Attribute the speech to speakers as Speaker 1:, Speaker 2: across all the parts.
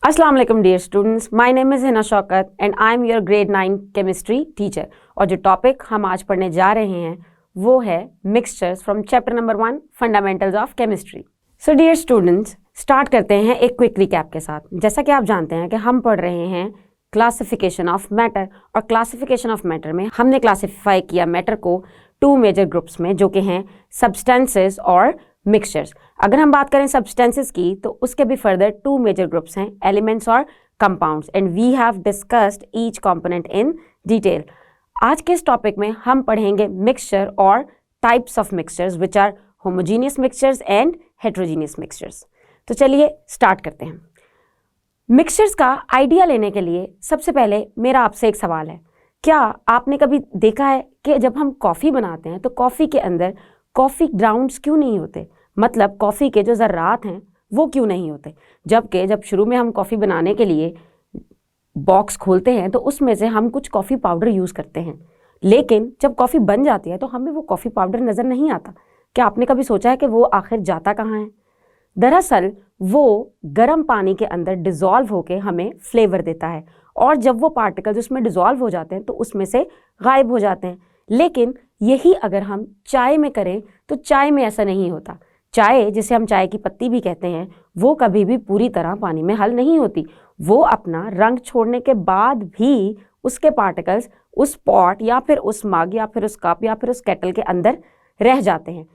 Speaker 1: अस्सलाम वालेकुम dear students, my name is Hina Shaukat and I am your grade 9 chemistry teacher. और जो टॉपिक हम आज पढ़ने जा रहे हैं वो है mixtures from chapter number 1 fundamentals of chemistry. So dear students, start करते हैं एक क्विक रिकैप के साथ। जैसा कि आप जानते हैं कि हम पढ़ रहे हैं क्लासिफिकेशन ऑफ मैटर, और क्लासिफिकेशन ऑफ मैटर में हमने क्लासिफाई किया मैटर को 2 मेजर ग्रुप्स में, जो कि हैं सब्सटेंसेस और मिक्सचर्स। अगर हम बात करें सब्सटेंसेस की तो उसके भी फर्दर 2 मेजर ग्रुप्स हैं, एलिमेंट्स और compounds, and we have discussed each component in detail. आज के इस टॉपिक में हम पढ़ेंगे मिक्सचर और types of mixtures which are homogeneous mixtures and heterogeneous mixtures. तो चलिए स्टार्ट करते हैं। मिक्सचर्स का आइडिया लेने के लिए सबसे पहले मेरा आपसे एक सवाल है, क्या आपने कभी देखा है कि जब हम कॉफ़ी बनाते हैं तो कॉफ़ी के अंदर कॉफ़ी ग्राउंड्स क्यों नहीं होते? मतलब कॉफ़ी के जो ज़र्रात हैं वो क्यों नहीं होते? जबकि जब शुरू में हम कॉफ़ी बनाने के लिए बॉक्स खोलते हैं तो उसमें से हम कुछ कॉफ़ी पाउडर यूज़ करते हैं, लेकिन जब कॉफ़ी बन जाती है तो हमें वो कॉफ़ी पाउडर नज़र नहीं आता। क्या आपने कभी सोचा है कि वो आखिर जाता कहाँ है? दरअसल वो गर्म पानी के अंदर डिज़ोल्व होकर हमें फ्लेवर देता है, और जब वो पार्टिकल्स उसमें डिज़ोल्व हो जाते हैं तो उसमें से गायब हो जाते हैं। लेकिन यही अगर हम चाय में करें तो चाय में ऐसा नहीं होता। चाय, जिसे हम चाय की पत्ती भी कहते हैं, वो कभी भी पूरी तरह पानी में हल नहीं होती। वो अपना रंग छोड़ने के बाद भी उसके पार्टिकल्स उस पॉट या फिर उस मग या फिर उस कप या फिर उस केटल के अंदर रह जाते हैं।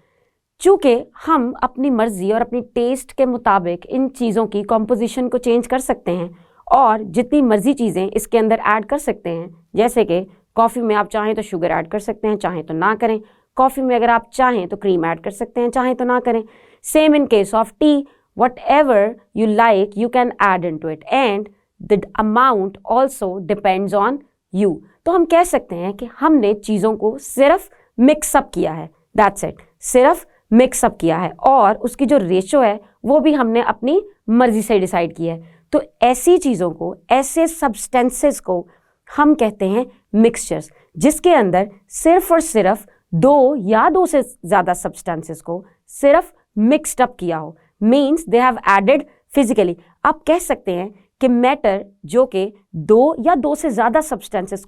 Speaker 1: चूँकि हम अपनी मर्जी और अपनी टेस्ट के मुताबिक इन चीज़ों की कॉम्पोजिशन को चेंज कर सकते हैं और जितनी मर्जी चीज़ें इसके अंदर ऐड कर सकते हैं, जैसे कि कॉफ़ी में आप चाहें तो शुगर ऐड कर सकते हैं, चाहें तो ना करें। कॉफ़ी में अगर आप चाहें तो क्रीम ऐड कर सकते हैं, चाहें तो ना करें। Same in case of tea, whatever you like you can add into it and the amount also depends on you. तो हम कह सकते हैं कि हमने चीज़ों को सिर्फ मिक्सअप किया है, दैट्स इट, सिर्फ मिक्सअप किया है, और उसकी जो रेशो है वो भी हमने अपनी मर्जी से डिसाइड किया है। तो ऐसी चीज़ों को, ऐसे सब्सटेंसेस को हम कहते हैं मिक्सचर्स, जिसके अंदर सिर्फ और सिर्फ 2 या 2 से ज़्यादा सब्सटेंसेस को सिर्फ मिक्सड अप किया हो, means they have added physically. आप कह सकते हैं कि मैटर जो कि 2 या 2 से ज़्यादा सब्सटेंसेस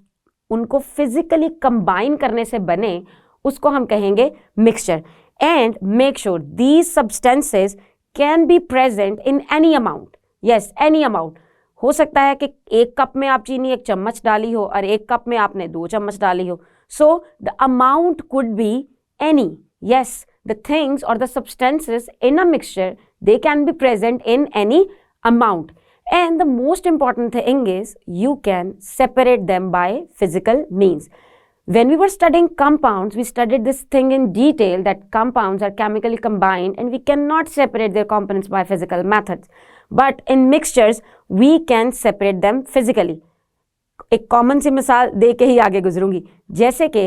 Speaker 1: उनको फिजिकली कंबाइन करने से बने, उसको हम कहेंगे mixture. And make sure these substances can be present in any amount, yes any amount. हो सकता है कि 1 कप में आप चीनी 1 चम्मच डाली हो और 1 कप में आपने 2 चम्मच डाली हो। So the amount could be any. Yes, the things or the substances in a mixture, they can be present in any amount. And the most important thing is you can separate them by physical means. When we were studying compounds, we studied this thing in detail that compounds are chemically combined and we cannot separate their components by physical methods. But in mixtures, we can separate them physically. एक common सी मिसाल दे के ही आगे गुजरूंगी। जैसे कि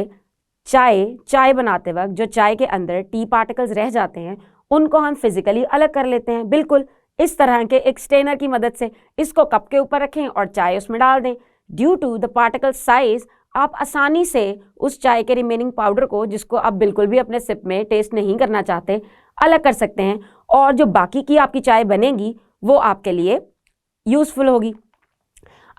Speaker 1: चाय बनाते वक्त जो चाय के अंदर टी पार्टिकल्स रह जाते हैं, उनको हम फिजिकली अलग कर लेते हैं, बिल्कुल इस तरह के एक स्ट्रेनर की मदद से। इसको कप के ऊपर रखें और चाय उसमें डाल दें। Due to the particle size आप आसानी से उस चाय के रिमेनिंग पाउडर को, जिसको आप बिल्कुल भी अपने सिप में टेस्ट नहीं करना चाहते, अलग कर सकते हैं, और जो बाकी की आपकी चाय बनेगी वो आपके लिए यूजफुल होगी।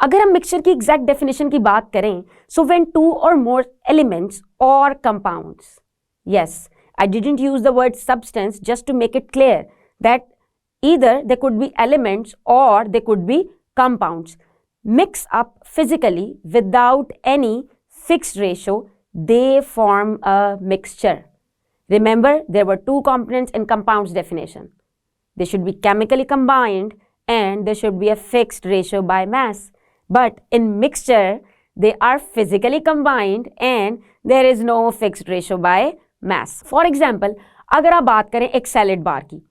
Speaker 1: अगर हम मिक्सचर की एग्जैक्ट डेफिनेशन की बात करें, so when 2 or more elements और compounds, yes I didn't use the word substance just to make it clear that either they could be elements or they could be compounds, mix up physically without any fixed ratio, they form a mixture. Remember, there were 2 components in compounds definition. They should be chemically combined and there should be a fixed ratio by mass. But in mixture, they are physically combined and there is no fixed ratio by mass. For example, अगर आप बात करें एक salad बार की,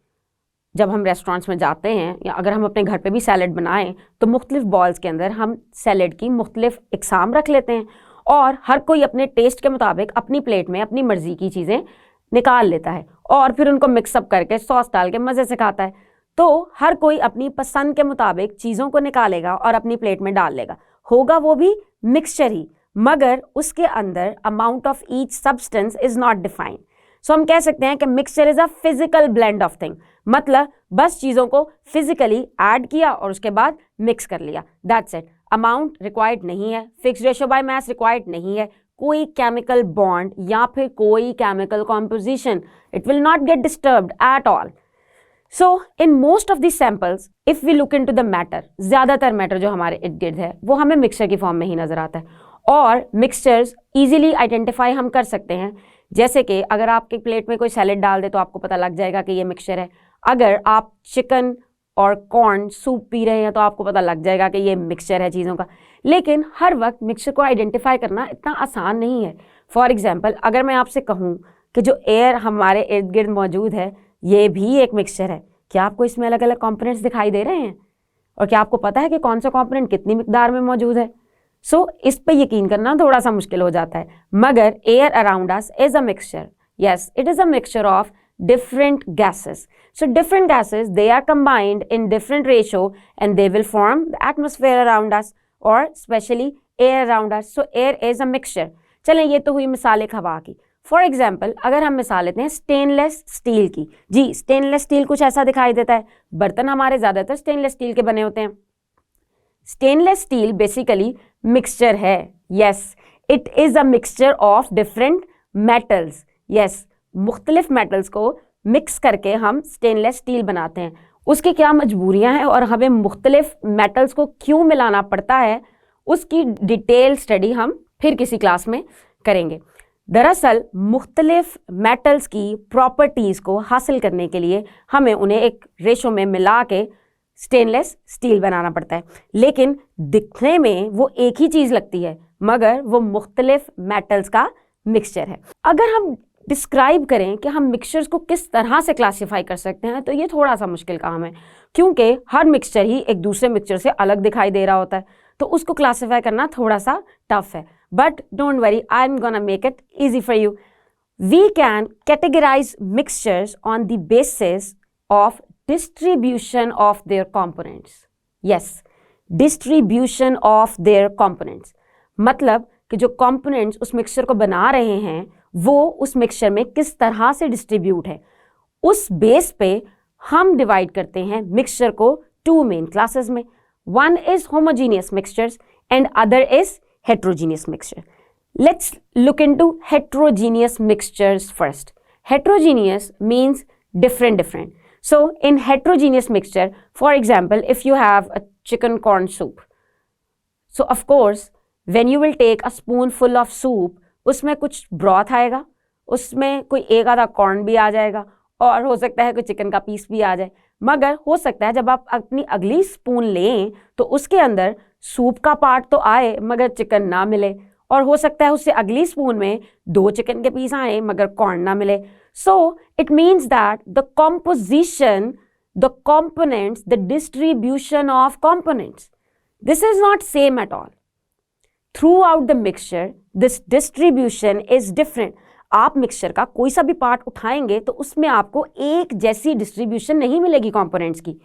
Speaker 1: जब हम restaurants में जाते हैं या अगर हम अपने घर पे भी सैलेड बनाएं तो मुख्तलिफ बॉल्स के अंदर हम सैलेड की मुख्तलिफ इकसाम रख लेते हैं, और हर कोई अपने टेस्ट के मुताबिक अपनी प्लेट में अपनी मर्जी की चीज़ें निकाल लेता है और फिर उनको मिक्सअप करके सॉस डाल के मज़े से खाता है। तो हर कोई अपनी पसंद के मुताबिक चीज़ों को निकालेगा और अपनी प्लेट में डाल लेगा, होगा वो भी मिक्सचर ही, मगर उसके अंदर amount of each substance is not defined. So हम कह सकते हैं कि mixture is a physical blend of thing, मतलब बस चीज़ों को फिजिकली ऐड किया और उसके बाद मिक्स कर लिया, दैट्स इट। अमाउंट रिक्वायर्ड नहीं है, fix ratio by mass required नहीं है, कोई केमिकल बॉन्ड या फिर कोई chemical composition, it will not get disturbed at all. So in most of the samples if we look into the matter, ज़्यादातर matter जो हमारे इर्द गिर्द है वो हमें मिक्सचर की फॉर्म में ही नजर आता है, और मिक्सचर्स इजीली आइडेंटिफाई हम कर सकते हैं। जैसे कि अगर आपके प्लेट में कोई सैलेड डाल दे तो आपको पता लग जाएगा कि ये मिक्सचर है, अगर आप चिकन और कॉर्न सूप पी रहे हैं तो आपको पता लग जाएगा कि ये मिक्सचर है चीज़ों का। लेकिन हर वक्त मिक्सचर को आइडेंटिफाई करना इतना आसान नहीं है। फॉर एग्जांपल, अगर मैं आपसे कहूँ कि जो एयर हमारे इर्द गिर्द मौजूद है ये भी एक मिक्सचर है, क्या आपको इसमें अलग अलग कंपोनेंट्स दिखाई दे रहे हैं? और क्या आपको पता है कि कौन सा कंपोनेंट कितनी मिकदार में मौजूद है? सो इस पे यकीन करना थोड़ा सा मुश्किल हो जाता है, मगर air around us is a mixture. Yes, it is a mixture of different gases. So different gases, they are combined in different ratio and they will form the atmosphere around us or especially air around us. So air is a mixture. चलें, ये तो हुई मिसाल एक हवा की। For example, अगर हम मिसाल लेते हैं स्टेनलेस स्टील की, जी स्टेनलेस स्टील कुछ ऐसा दिखाई देता है, बर्तन हमारे ज़्यादातर स्टेनलेस स्टील के बने होते हैं। स्टेनलेस स्टील बेसिकली मिक्सचर है। Yes, it is a mixture of different metals. Yes, मुख्तलिफ मेटल्स को मिक्स करके हम स्टेनलेस स्टील बनाते हैं। उसकी क्या मजबूरियां हैं और हमें मुख्तलिफ मेटल्स को क्यों मिलाना पड़ता है, उसकी डिटेल स्टडी हम फिर किसी क्लास में करेंगे। दरअसल मुख्तलिफ मेटल्स की प्रॉपर्टीज़ को हासिल करने के लिए हमें उन्हें एक रेशो में मिला के स्टेनलेस स्टील बनाना पड़ता है, लेकिन दिखने में वो एक ही चीज़ लगती है मगर वो मुख्तलिफ मेटल्स का मिक्सचर है। अगर हम डिस्क्राइब करें कि हम मिक्सचर्स को किस तरह से क्लासीफाई कर सकते हैं तो ये थोड़ा सा मुश्किल काम है, क्योंकि हर मिक्सचर ही एक दूसरे मिक्सचर से अलग दिखाई दे रहा होता है, तो उसको क्लासीफाई करना थोड़ा सा टफ है। But don't worry, I am gonna make it easy for you. We can categorise mixtures on the basis of distribution of their components. Yes, distribution of their components, मतलब कि जो कंपोनेंट्स उस mixture को बना रहे हैं वो उस मिक्सचर में किस तरह से डिस्ट्रीब्यूट है, उस बेस पे हम डिवाइड करते हैं मिक्सचर को टू मेन क्लासेस में। One is homogeneous mixtures and other is heterogeneous mixture. Let's look into heterogeneous mixtures first. Heterogeneous means different. So in heterogeneous mixture, for example, if you have a chicken corn soup, so of course when you will take a spoonful of soup, उसमें कुछ broth आएगा, उसमें कोई एक आधा corn भी आ जाएगा और हो सकता है कोई चिकन का पीस भी आ जाए, मगर हो सकता है जब आप अपनी अगली स्पून लें तो उसके अंदर सूप का पार्ट तो आए मगर चिकन ना मिले, और हो सकता है उससे अगली स्पून में 2 चिकन के पीस आए मगर कॉर्न ना मिले। So it means that the composition, the components, the distribution of components, this is not same at all. Throughout the mixture, this distribution is different. आप मिक्सचर का कोई सा भी पार्ट उठाएंगे तो उसमें आपको एक जैसी डिस्ट्रीब्यूशन नहीं मिलेगी कंपोनेंट्स की।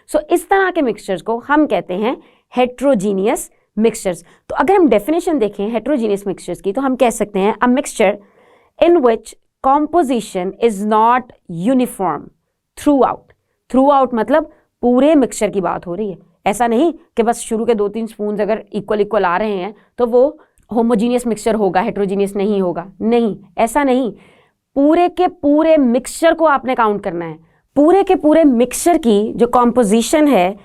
Speaker 1: सो इस तरह के मिक्सचर्स को हम कहते हैं हेट्रोजीनियस मिक्सचर्स। तो अगर हम डेफिनेशन देखें हेट्रोजीनियस मिक्सचर्स की तो हम कह सकते हैं a mixture in which composition is not uniform throughout. Throughout मतलब पूरे मिक्सचर की बात हो रही है, ऐसा नहीं कि बस शुरू के 2-3 स्पून अगर इक्वल आ रहे हैं तो वो होमोजीनियस मिक्सचर होगा, हेट्रोजीनियस नहीं होगा। नहीं, ऐसा नहीं, पूरे के पूरे मिक्सचर को आपने काउंट करना है। पूरे के पूरे मिक्सचर की जो कॉम्पोजिशन है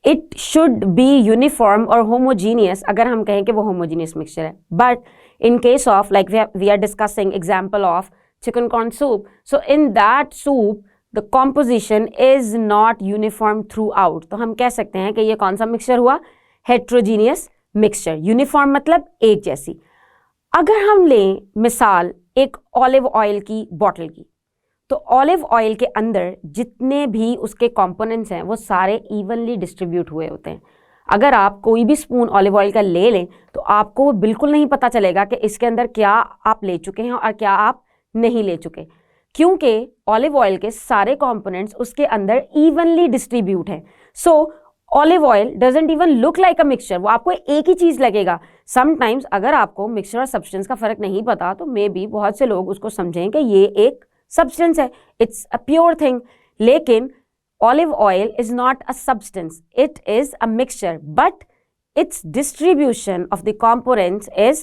Speaker 1: इट शुड बी यूनिफॉर्म और होमोजीनियस अगर हम कहें कि वो होमोजीनियस मिक्सचर है। But in case of like we are discussing example of chicken corn soup, so in that soup the composition is not uniform throughout, तो हम कह सकते हैं कि ये कौन सा मिक्सचर हुआ, हेट्रोजीनियस मिक्सचर। यूनिफॉर्म मतलब एक जैसी। अगर हम लें मिसाल एक ऑलिव ऑयल की बॉटल की, तो ऑलिव ऑयल के अंदर जितने भी उसके कंपोनेंट्स हैं वो सारे इवनली डिस्ट्रीब्यूट हुए होते हैं। अगर आप कोई भी स्पून ऑलिव ऑयल का ले लें तो आपको बिल्कुल नहीं पता चलेगा कि इसके अंदर क्या आप ले चुके हैं और क्या आप नहीं ले चुके, क्योंकि ऑलिव ऑयल के सारे कंपोनेंट्स उसके अंदर इवनली डिस्ट्रीब्यूट हैं। So olive oil doesn't even look like a mixture, वो आपको एक ही चीज़ लगेगा। समटाइम्स अगर आपको मिक्सचर और सब्सटेंस का फ़र्क नहीं पता तो मे बी बहुत से लोग उसको समझें कि ये एक सब्सटेंस है, इट्स अ प्योर थिंग। लेकिन olive oil is not a substance, it is a mixture, but its distribution of the components is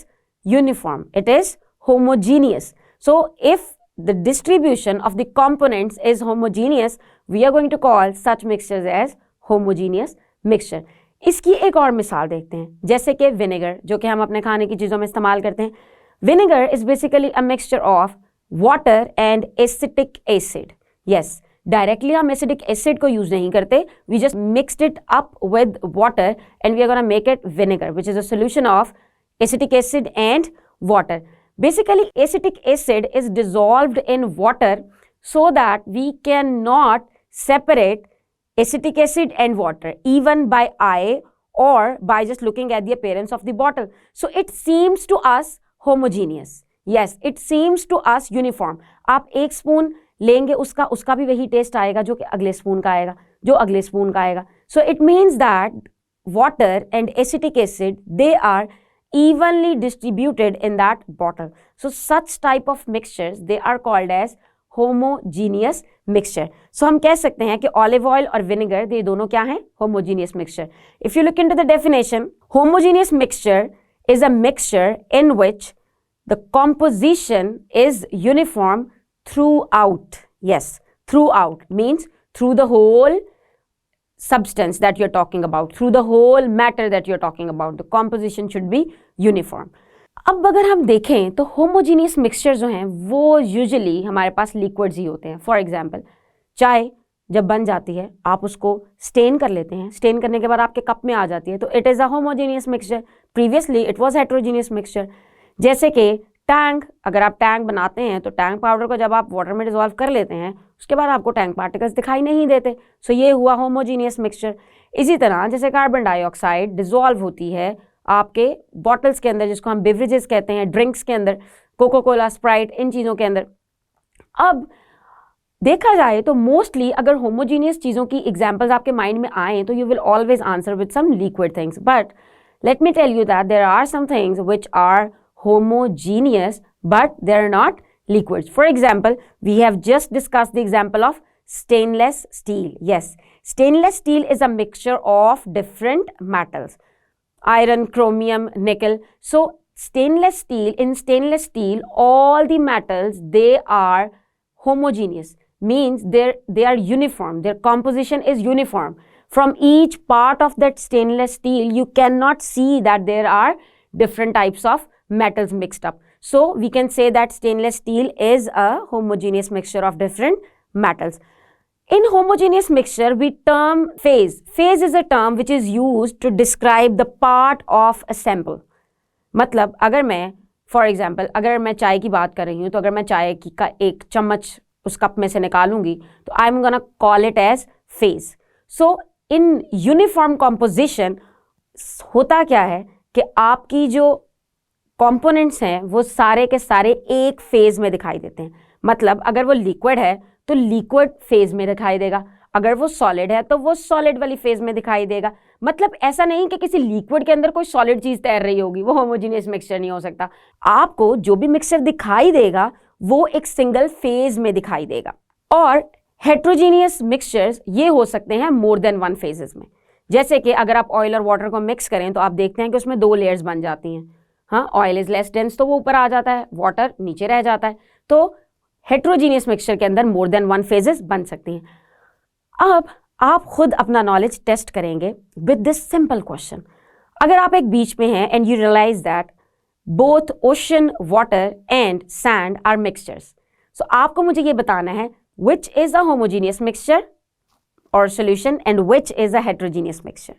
Speaker 1: uniform, it is homogeneous. So if the distribution of the components is homogeneous, we are going to call such mixtures as homogeneous mixture. इसकी एक और मिसाल देखते हैं, जैसे कि vinegar, जो कि हम अपने खाने की चीज़ों में इस्तेमाल करते हैं। Vinegar is basically a mixture of water and acetic acid. Yes, directly हम एसिडिक एसिड को यूज नहीं करते, we just mixed it up with water and we are gonna make it vinegar which is a solution of acetic acid and water. Basically acetic acid is dissolved in water so that we cannot separate acetic acid and water even by eye or by just looking at the appearance of the bottle. So it seems to us homogeneous. Yes, it seems to us uniform. आप एक spoon लेंगे, उसका भी वही test आएगा जो कि अगले स्पून का आएगा, जो अगले स्पून का आएगा. So it means that water and acetic acid, they are evenly distributed in that bottle. So such type of mixtures, they are called as homogeneous mixture. So हम कह सकते हैं कि olive oil और vinegar, ये दोनों क्या हैं? Homogeneous mixture. If you look into the definition, homogeneous mixture is a mixture in which the composition is uniform throughout. Yes, throughout means through the whole substance that you're talking about, through the whole matter that you're talking about. The composition should be uniform. अब अगर हम देखें तो homogeneous mixture जो हैं वो usually हमारे पास liquids ही होते हैं. फॉर एग्जांपल, चाय जब बन जाती है आप उसको स्टेन कर लेते हैं, स्टेन करने के बाद आपके कप में आ जाती है, तो it is a homogeneous mixture. Previously it was heterogeneous mixture. जैसे कि टैंक, अगर आप टैंक बनाते हैं तो टैंक पाउडर को जब आप वाटर में डिजॉल्व कर लेते हैं उसके बाद आपको टैंक पार्टिकल्स दिखाई नहीं देते. सो ये हुआ होमोजीनियस मिक्सचर. इसी तरह जैसे कार्बन डाइऑक्साइड डिजॉल्व होती है आपके बॉटल्स के अंदर, जिसको हम बेवरेजेस कहते हैं, ड्रिंक्स के अंदर, कोको कोला, स्प्राइट, इन चीज़ों के अंदर. अब देखा जाए तो मोस्टली अगर होमोजीनियस चीज़ों की एग्जांपल्स आपके माइंड में आए तो you will always answer with some liquid things. But let me tell you that there are some things which are homogeneous but they are not liquids. For example, we have just discussed the example of stainless steel. Yes, stainless steel is a mixture of different metals, iron, chromium, nickel. So stainless steel, in stainless steel all the metals, they are homogeneous, means they are uniform, their composition is uniform. From each part of that stainless steel you cannot see that there are different types of metals mixed up. So we can say that stainless steel is a homogeneous mixture of different metals. In homogeneous mixture we term phase. Phase is a term which is used to describe the part of a sample. मतलब अगर मैं for example अगर मैं चाय की बात कर रही हूँ तो अगर मैं चाय की का एक चम्मच उस कप में से निकालूंगी तो I am gonna call it as phase. So in uniform composition होता क्या है कि आपकी जो कंपोनेंट्स हैं वो सारे के सारे एक फेज में दिखाई देते हैं. मतलब अगर वो लिक्विड है तो लिक्विड फेज में दिखाई देगा, अगर वो सॉलिड है तो वो सॉलिड वाली फेज में दिखाई देगा. मतलब ऐसा नहीं कि किसी लिक्विड के अंदर कोई सॉलिड चीज तैर रही होगी, वो होमोजीनियस मिक्सचर नहीं हो सकता. आपको जो भी मिक्सचर दिखाई देगा वो एक सिंगल फेज में दिखाई देगा. और हेट्रोजीनियस मिक्सचर्स ये हो सकते हैं मोर देन वन फेजेस में. जैसे कि अगर आप ऑयल और वाटर को मिक्स करें तो आप देखते हैं कि उसमें 2 लेयर्स बन जाती हैं. हाँ, ऑयल इज लेस डेंस तो वो ऊपर आ जाता है, वाटर नीचे रह जाता है. तो हेट्रोजीनियस मिक्सचर के अंदर मोर देन वन फेजेस बन सकती हैं. अब आप खुद अपना नॉलेज टेस्ट करेंगे विद दिस सिंपल क्वेश्चन. अगर आप एक बीच पे हैं and you realize that both ocean water and sand are mixtures, so आपको मुझे ये बताना है which is a homogeneous mixture or solution and which is a heterogeneous mixture.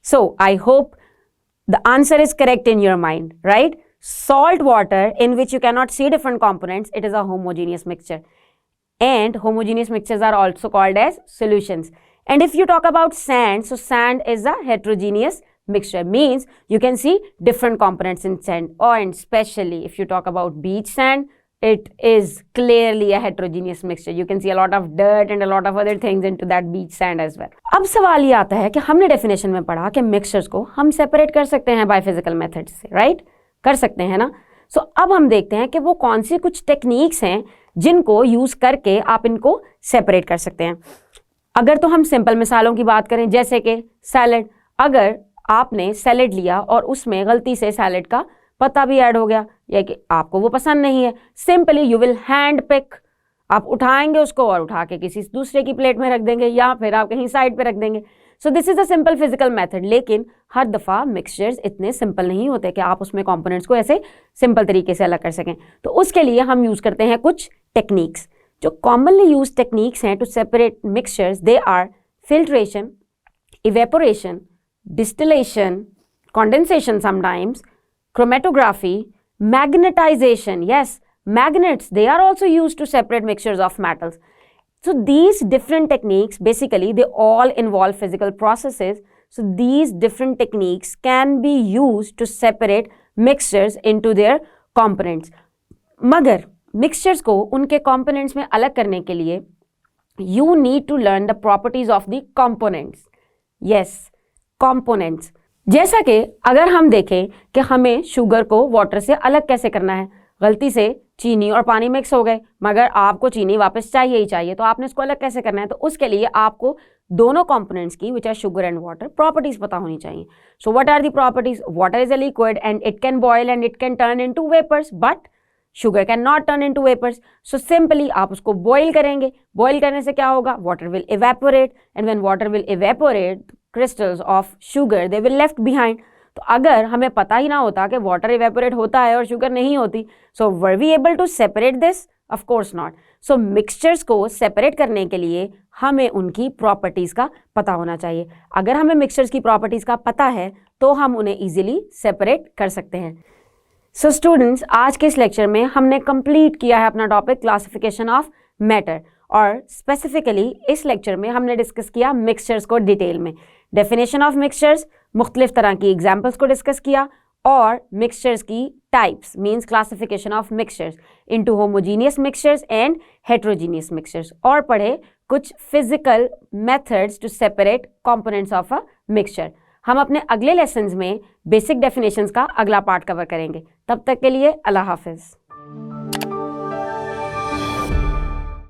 Speaker 1: So I hope the answer is correct in your mind, right? Salt water in which you cannot see different components, it is a homogeneous mixture. And homogeneous mixtures are also called as solutions. And if you talk about sand, so sand is a heterogeneous mixture, means you can see different components in sand. Or and especially if you talk about beach sand, it is clearly a heterogeneous mixture. You can see a lot of dirt and a lot of other things into that beach sand as well. अब सवाल ये आता है कि हमने definition में पढ़ा कि मिक्सचर्स को हम सेपरेट कर सकते हैं बाय फिजिकल मेथड से, राइट? कर सकते हैं ना. सो अब हम देखते हैं कि वो कौन सी कुछ टेक्निक्स हैं जिनको यूज़ करके आप इनको सेपरेट कर सकते हैं। अगर तो हम सिंपल मिसालों की बात करें, जैसे कि सैलड, अगर आपने सैलड लिया और उसमें गलती से सैलड का पत्ता भी ऐड हो गया या कि आपको वो पसंद नहीं है, simply you will hand pick, आप उठाएंगे उसको और उठा के किसी दूसरे की प्लेट में रख देंगे या फिर आप कहीं साइड पे रख देंगे। So this is a simple physical method. लेकिन हर दफ़ा मिक्सचर्स इतने सिंपल नहीं होते कि आप उसमें कंपोनेंट्स को ऐसे सिंपल तरीके से अलग कर सकें। तो उसके लिए हम यूज़ करते हैं कुछ टेक्निक्स। जो कॉमनली यूज टेक्निक्स हैं to separate mixtures, they are filtration, evaporation, distillation, condensation sometimes, chromatography, magnetization. Yes, magnets, they are also used to separate mixtures of metals. So these different techniques, basically they all involve physical processes. So these different techniques can be used to separate mixtures into their components. मगर mixtures को उनके components में अलग करने के लिए you need to learn the properties of the components. Yes, components. जैसा कि अगर हम देखें कि हमें शुगर को वाटर से अलग कैसे करना है, गलती से चीनी और पानी मिक्स हो गए मगर आपको चीनी वापस चाहिए ही चाहिए, तो आपने इसको अलग कैसे करना है? तो उसके लिए आपको दोनों कंपोनेंट्स की which are sugar and water properties पता होनी चाहिए. So what are the properties? Water is a liquid and it can boil and it can turn into vapours, but sugar can not turn into vapours. So simply आप उसको boil करेंगे. Boil करने से क्या होगा? Water will evaporate and when water will evaporate, crystals of sugar they will left behind. तो अगर हमें पता ही ना होता कि वाटर इवेपोरेट होता है और शुगर नहीं होती, so were we able to separate this? Of course not. So mixtures को सेपरेट करने के लिए हमें उनकी प्रॉपर्टीज़ का पता होना चाहिए. अगर हमें मिक्सचर्स की प्रॉपर्टीज़ का पता है तो हम उन्हें ईजिली सेपरेट कर सकते हैं. सो स्टूडेंट्स, आज के इस लेक्चर में हमने कंप्लीट किया है अपना टॉपिक क्लासिफिकेशन ऑफ मैटर, और स्पेसिफिकली इस लेक्चर में हमने डिस्कस किया मिक्सचर्स को डिटेल में. डेफिनेशन ऑफ मिक्सचर्स, मुख्तलिफ तरह की एग्जाम्पल्स को डिस्कस किया, और मिक्सचर्स की types means classification of mixtures into homogeneous mixtures and heterogeneous mixtures, और पढ़े कुछ physical methods to separate components of a mixture. हम अपने अगले लेसन्स में बेसिक डेफिनेशंस का अगला पार्ट कवर करेंगे. तब तक के लिए अल्लाह हाफिज़.